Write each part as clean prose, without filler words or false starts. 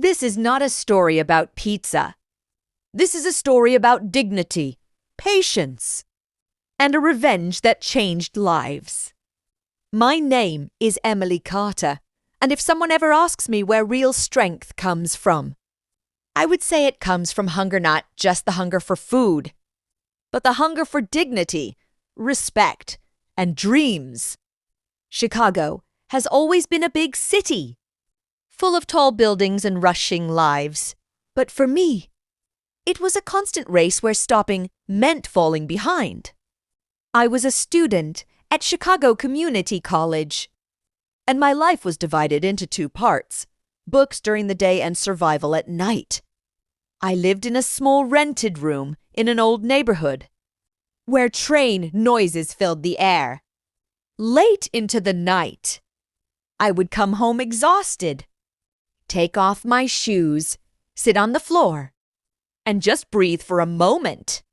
This is not a story about pizza. This is a story about dignity, patience, and a revenge that changed lives. My name is Emily Carter, and if someone ever asks me where real strength comes from, I would say it comes from hunger, not just the hunger for food, but the hunger for dignity, respect, and dreams. Chicago has always been a big city, full of tall buildings and rushing lives. But for me, it was a constant race where stopping meant falling behind. I was a student at Chicago Community College, and my life was divided into two parts: books during the day and survival at night. I lived in a small rented room in an old neighborhood, where train noises filled the air. Late into the night, I would come home exhausted, take off my shoes, sit on the floor, and just breathe for a moment.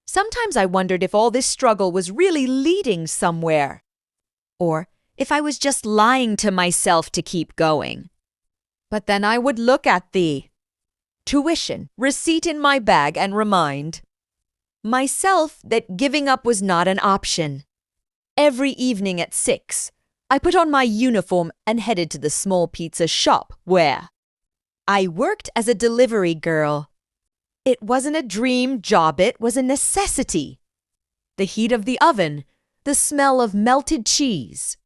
Sometimes I wondered if all this struggle was really leading somewhere, or if I was just lying to myself to keep going. But then I would look at the tuition receipt in my bag and remind myself that giving up was not an option. Every evening at 6, I put on my uniform and headed to the small pizza shop where I worked as a delivery girl. It wasn't a dream job, it was a necessity. The heat of the oven, the smell of melted cheese,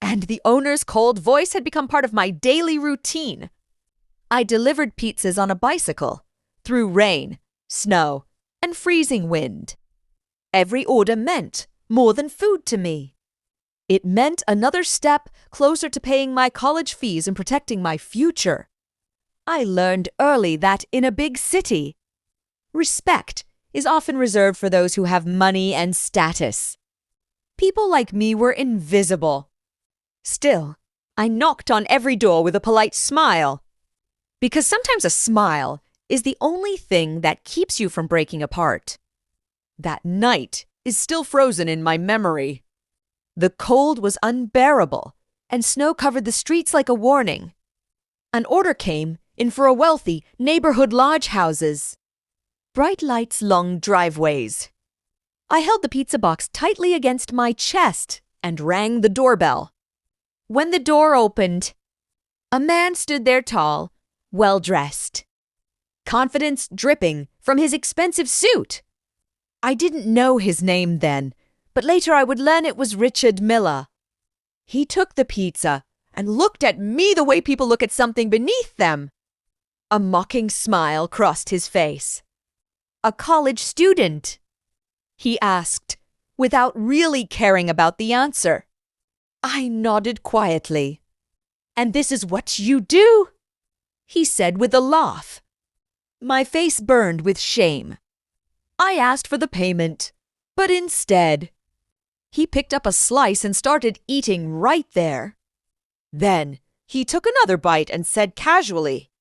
and the owner's cold voice had become part of my daily routine. I delivered pizzas on a bicycle, through rain, snow, and freezing wind. Every order meant more than food to me. It meant another step closer to paying my college fees and protecting my future. I learned early that in a big city, respect is often reserved for those who have money and status. People like me were invisible. Still, I knocked on every door with a polite smile, because sometimes a smile is the only thing that keeps you from breaking apart. That night is still frozen in my memory. The cold was unbearable, and snow covered the streets like a warning. An order came in for a wealthy neighborhood lodge houses. Bright lights, long driveways. I held the pizza box tightly against my chest and rang the doorbell. When the door opened, a man stood there tall, well-dressed, confidence dripping from his expensive suit. I didn't know his name then, but later I would learn it was Richard Miller. He took the pizza and looked at me the way people look at something beneath them. A mocking smile crossed his face. "A college student?" he asked, without really caring about the answer. I nodded quietly. "And this is what you do?" he said with a laugh. My face burned with shame. I asked for the payment, but instead, he picked up a slice and started eating right there. Then he took another bite and said casually,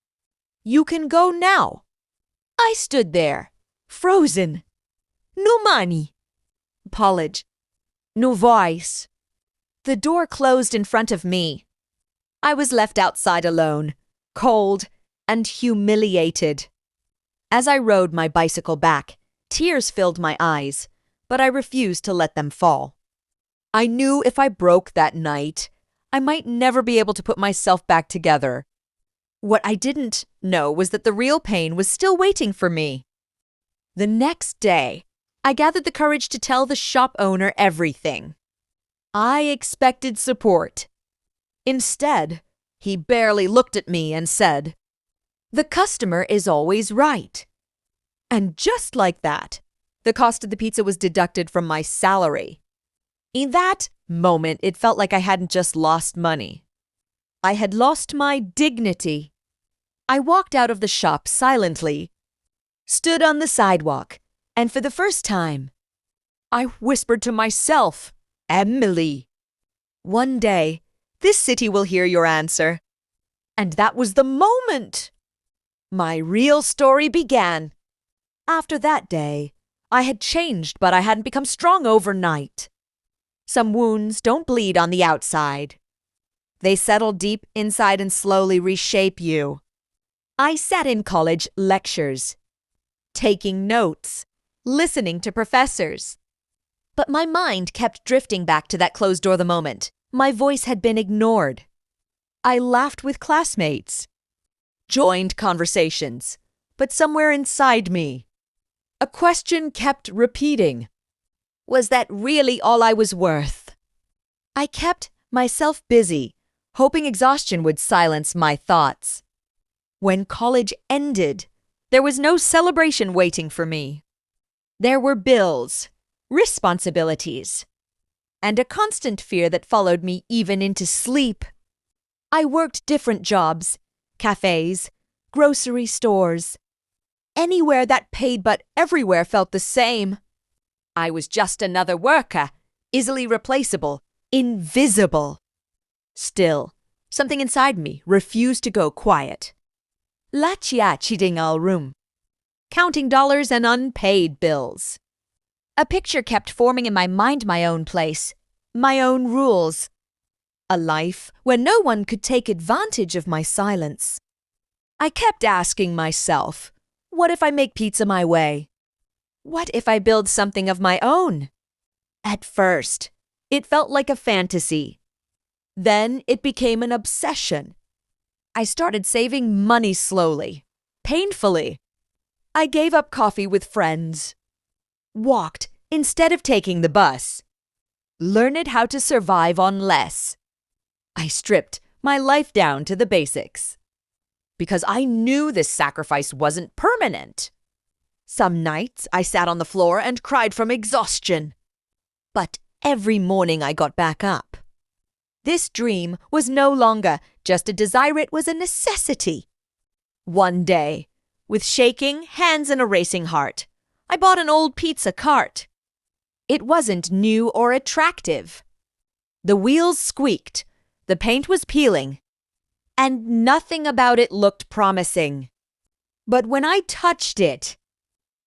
"You can go now." I stood there, frozen. No money. College. No voice. The door closed in front of me. I was left outside alone, cold and humiliated. As I rode my bicycle back, tears filled my eyes, but I refused to let them fall. I knew if I broke that night, I might never be able to put myself back together. What I didn't know was that the real pain was still waiting for me. The next day, I gathered the courage to tell the shop owner everything. I expected support. Instead, he barely looked at me and said, "The customer is always right." And just like that, the cost of the pizza was deducted from my salary. In that moment, it felt like I hadn't just lost money. I had lost my dignity. I walked out of the shop silently, stood on the sidewalk, and for the first time, I whispered to myself, "Emily, one day, this city will hear your answer." And that was the moment my real story began. After that day, I had changed, but I hadn't become strong overnight. Some wounds don't bleed on the outside. They settle deep inside and slowly reshape you. I sat in college lectures, taking notes, listening to professors. But my mind kept drifting back to that closed-door the moment. My voice had been ignored. I laughed with classmates, joined conversations, but somewhere inside me, a question kept repeating. Was that really all I was worth? I kept myself busy, hoping exhaustion would silence my thoughts. When college ended, there was no celebration waiting for me. There were bills, responsibilities, and a constant fear that followed me even into sleep. I worked different jobs, cafes, grocery stores, anywhere that paid but everywhere felt the same. I was just another worker, easily replaceable, invisible. Still, something inside me refused to go quiet. Lachia cheating all room, counting dollars and unpaid bills. A picture kept forming in my mind, my own place, my own rules. A life where no one could take advantage of my silence. I kept asking myself, what if I make pizza my way? What if I build something of my own? At first, it felt like a fantasy. Then it became an obsession. I started saving money slowly, painfully. I gave up coffee with friends, walked instead of taking the bus, learned how to survive on less. I stripped my life down to the basics because I knew this sacrifice wasn't permanent. Some nights I sat on the floor and cried from exhaustion. But every morning I got back up. This dream was no longer just a desire, it was a necessity. One day, with shaking hands and a racing heart, I bought an old pizza cart. It wasn't new or attractive. The wheels squeaked, the paint was peeling, and nothing about it looked promising. But when I touched it,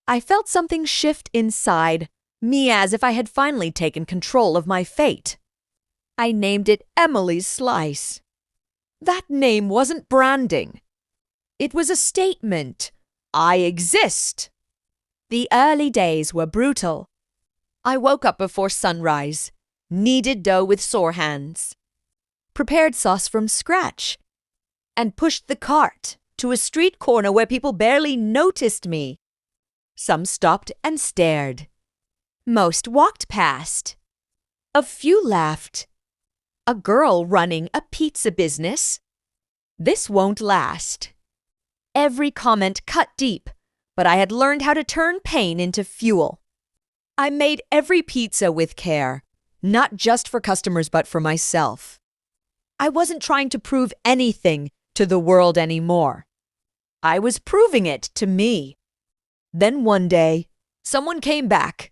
I felt something shift inside me, as if I had finally taken control of my fate. I named it Emily's Slice. That name wasn't branding. It was a statement. I exist. The early days were brutal. I woke up before sunrise, kneaded dough with sore hands, prepared sauce from scratch, and pushed the cart to a street corner where people barely noticed me. Some stopped and stared. Most walked past. A few laughed. A girl running a pizza business? This won't last. Every comment cut deep, but I had learned how to turn pain into fuel. I made every pizza with care, not just for customers but for myself. I wasn't trying to prove anything to the world anymore. I was proving it to me. Then one day, someone came back.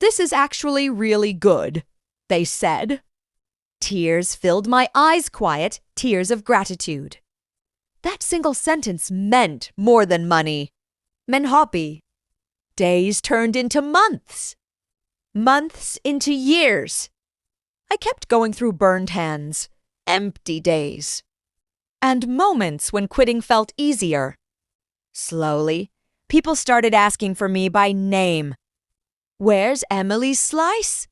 "This is actually really good," they said. Tears filled my eyes, quiet tears of gratitude. That single sentence meant more than money, meant hobby. Days turned into months, months into years. I kept going through burned hands, empty days, and moments when quitting felt easier. Slowly, people started asking for me by name. "Where's Emily's Slice?"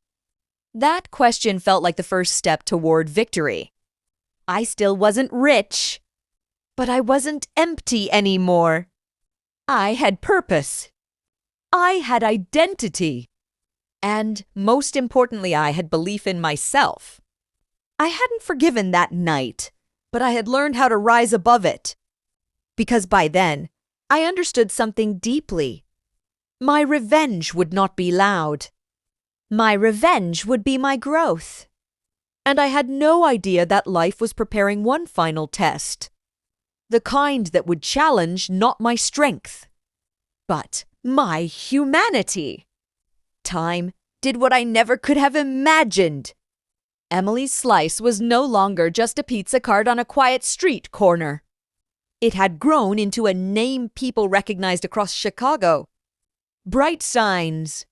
That question felt like the first step toward victory. I still wasn't rich, but I wasn't empty anymore. I had purpose. I had identity. And most importantly, I had belief in myself. I hadn't forgiven that night, but I had learned how to rise above it. Because by then, I understood something deeply. My revenge would not be loud. My revenge would be my growth. And I had no idea that life was preparing one final test. The kind that would challenge not my strength, but my humanity. Time did what I never could have imagined. Emily's Slice was no longer just a pizza cart on a quiet street corner. It had grown into a name people recognized across Chicago. Bright signs,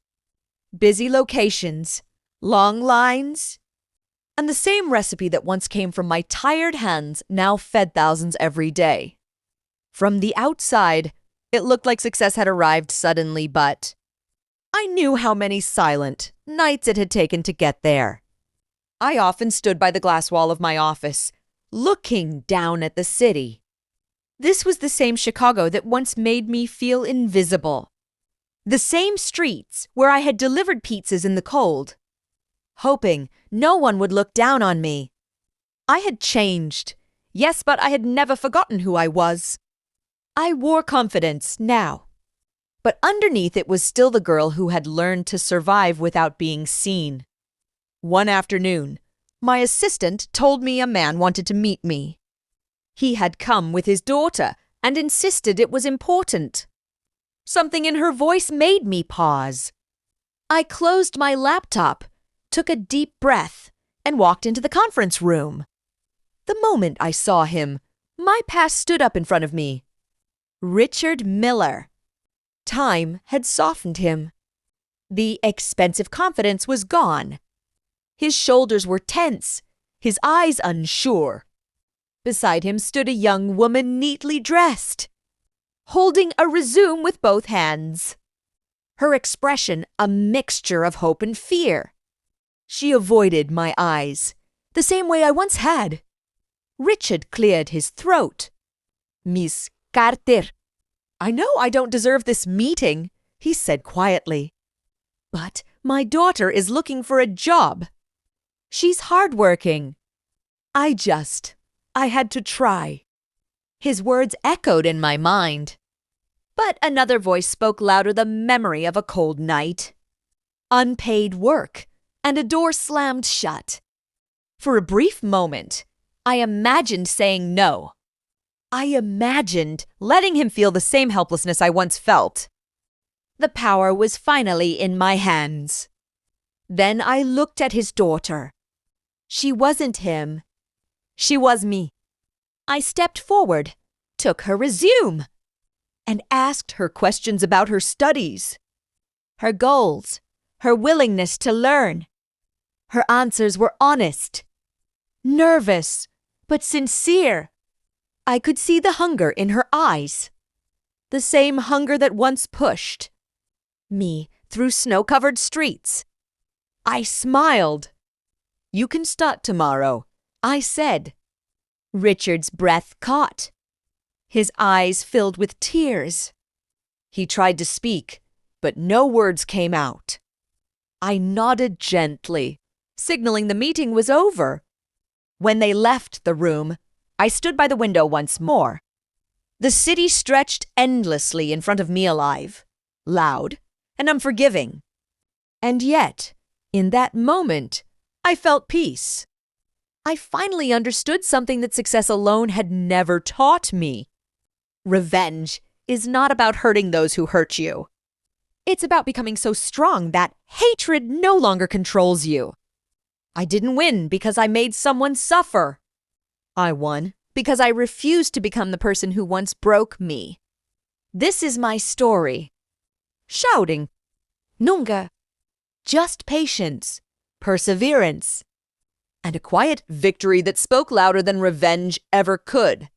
busy locations, long lines, and the same recipe that once came from my tired hands now fed thousands every day. From the outside, it looked like success had arrived suddenly, but I knew how many silent nights it had taken to get there. I often stood by the glass wall of my office, looking down at the city. This was the same Chicago that once made me feel invisible. The same streets where I had delivered pizzas in the cold, hoping no one would look down on me. I had changed, yes, but I had never forgotten who I was. I wore confidence now, but underneath it was still the girl who had learned to survive without being seen. One afternoon, my assistant told me a man wanted to meet me. He had come with his daughter and insisted it was important. Something in her voice made me pause. I closed my laptop, took a deep breath, and walked into the conference room. The moment I saw him, my past stood up in front of me. Richard Miller. Time had softened him. The expensive confidence was gone. His shoulders were tense, his eyes unsure. Beside him stood a young woman neatly dressed, holding a resume with both hands. Her expression a mixture of hope and fear. She avoided my eyes, the same way I once had. Richard cleared his throat. "Miss Carter, I know I don't deserve this meeting," he said quietly. "But my daughter is looking for a job. She's hardworking. I had to try." His words echoed in my mind. But another voice spoke louder, the memory of a cold night. Unpaid work, and a door slammed shut. For a brief moment, I imagined saying no. I imagined letting him feel the same helplessness I once felt. The power was finally in my hands. Then I looked at his daughter. She wasn't him. She was me. I stepped forward, took her resume, and asked her questions about her studies, her goals, her willingness to learn. Her answers were honest, nervous, but sincere. I could see the hunger in her eyes, the same hunger that once pushed me through snow-covered streets. I smiled. "You can start tomorrow," I said. Richard's breath caught. His eyes filled with tears. He tried to speak, but no words came out. I nodded gently, signaling the meeting was over. When they left the room, I stood by the window once more. The city stretched endlessly in front of me, alive, loud, and unforgiving. And yet, in that moment, I felt peace. I finally understood something that success alone had never taught me. Revenge is not about hurting those who hurt you. It's about becoming so strong that hatred no longer controls you. I didn't win because I made someone suffer. I won because I refused to become the person who once broke me. This is my story. Shouting. Nunca. Just patience, perseverance, and a quiet victory that spoke louder than revenge ever could.